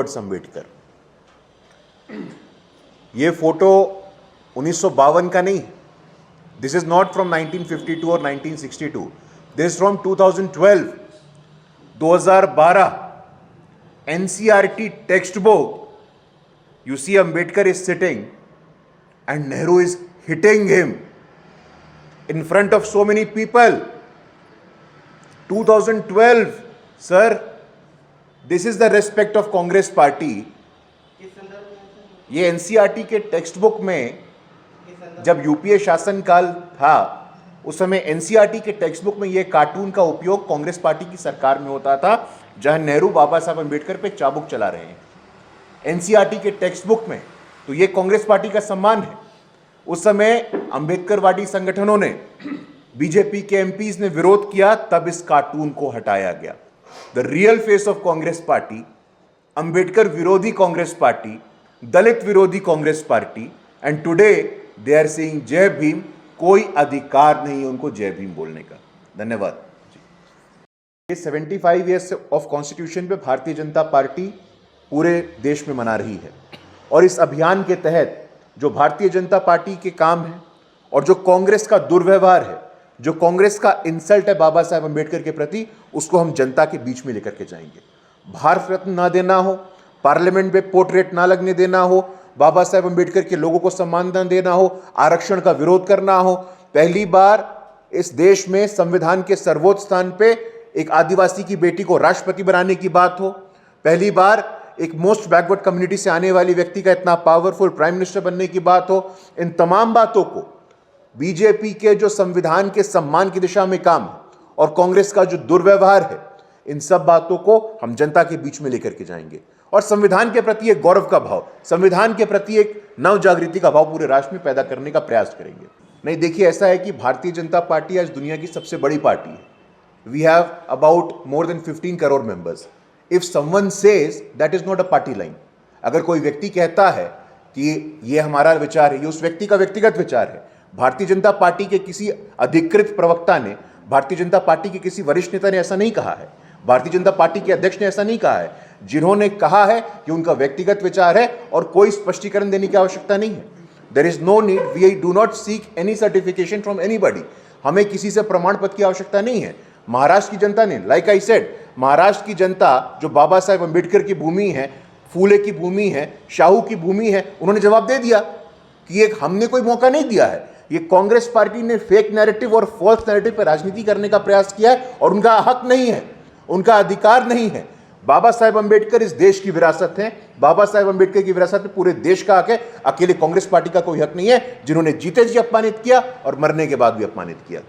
Towards Ambedkar. ये photo 1952 का नहीं, दिस इज नॉट फ्रॉम 1952 और 1962, this from 2012। 2012 NCERT text book, you see Ambedkar is sitting and Nehru is hitting him in front of so many people. 2012, sir, this is the respect of Congress party. ये NCERT के text book में जब UPA शासनकाल था उस समय NCERT के text book में ये कार्टून का उपयोग कांग्रेस पार्टी की सरकार में होता था, जहां नेहरू बाबा साहब अंबेडकर पे चाबुक चला रहे हैं NCERT के टेक्स्ट बुक में। तो ये कांग्रेस पार्टी का सम्मान है। उस समय अंबेडकरवादी संगठनों ने, बीजेपी के एमपीज ने विरोध किया, तब इस कार्टून को हटाया गया। The real face of Congress party, Ambedkar विरोधी कांग्रेस पार्टी, दलित विरोधी Congress party, and today they are saying Jai Bhim. कोई अधिकार नहीं है उनको जय भीम बोलने का। धन्यवाद। ये 75 ईयर्स ऑफ कॉन्स्टिट्यूशन पे भारतीय जनता पार्टी पूरे देश में मना रही है, और इस अभियान के तहत जो भारतीय जनता पार्टी के काम है और जो कांग्रेस का दुर्व्यवहार है, जो कांग्रेस का इंसल्ट है बाबा साहब अंबेडकर के प्रति, उसको हम जनता के बीच में लेकर के जाएंगे। भारत रत्न ना देना हो, पार्लियामेंट में पोर्ट्रेट ना लगने देना हो, बाबा साहब अंबेडकर के लोगों को सम्मान न देना हो, आरक्षण का विरोध करना हो। पहली बार इस देश में संविधान के सर्वोच्च स्थान पे एक आदिवासी की बेटी को राष्ट्रपति बनाने की बात हो, पहली बार एक मोस्ट बैकवर्ड कम्युनिटी से आने वाली व्यक्ति का इतना पावरफुल प्राइम मिनिस्टर बनने की बात हो, इन तमाम बातों को बीजेपी के जो संविधान के सम्मान की दिशा में काम है और कांग्रेस का जो दुर्व्यवहार है, इन सब बातों को हम जनता के बीच में लेकर के जाएंगे और संविधान के प्रति एक गौरव का भाव, संविधान के प्रति एक नव जागृति का भाव पूरे राष्ट्र में पैदा करने का प्रयास करेंगे। नहीं, देखिए, ऐसा है कि भारतीय जनता पार्टी आज दुनिया की सबसे बड़ी पार्टी है। We have about more than 15 crore members. If someone says that is not a party line, अगर कोई व्यक्ति कहता है कि ये हमारा विचार है, ये उस व्यक्ति का व्यक्तिगत विचार है। भारतीय जनता पार्टी के किसी अधिकृत प्रवक्ता ने, भारतीय जनता पार्टी के किसी वरिष्ठ नेता ने ऐसा नहीं कहा है, भारतीय जनता पार्टी के अध्यक्ष ने ऐसा नहीं कहा है। जिन्होंने कहा है कि उनका व्यक्तिगत विचार है और कोई स्पष्टीकरण देने की आवश्यकता नहीं है। There is no need, we do not seek any certification from anybody. हमें किसी से प्रमाण पत्र की आवश्यकता नहीं है। महाराष्ट्र की जनता ने, लाइक आई सेड, महाराष्ट्र की जनता जो बाबा साहेब अंबेडकर की भूमि है, फूले की भूमि है, शाहू की भूमि है, उन्होंने जवाब दे दिया कि एक हमने कोई मौका नहीं दिया है। ये कांग्रेस पार्टी ने फेक नैरेटिव और फॉल्स नैरेटिव पर राजनीति करने का प्रयास किया है और उनका हक नहीं है, उनका अधिकार नहीं है। बाबा साहेब अंबेडकर इस देश की विरासत है। बाबा साहेब अंबेडकर की विरासत में पूरे देश का हक है। अकेले कांग्रेस पार्टी का कोई हक नहीं है, जिन्होंने जीते जी अपमानित किया और मरने के बाद भी अपमानित किया।